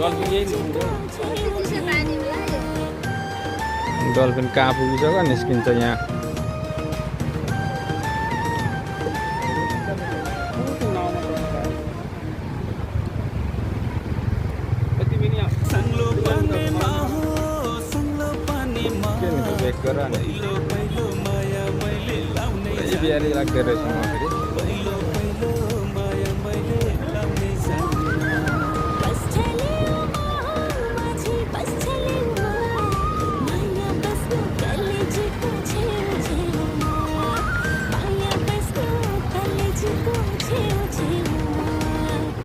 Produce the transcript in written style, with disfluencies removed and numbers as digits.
dolphin यही निस्किन्छ dolphin कहाँ पुगिसक्यो निस्किन्छ यहाँ के नि ब्रेक गर नि बिहारी लाग्दो रहेछ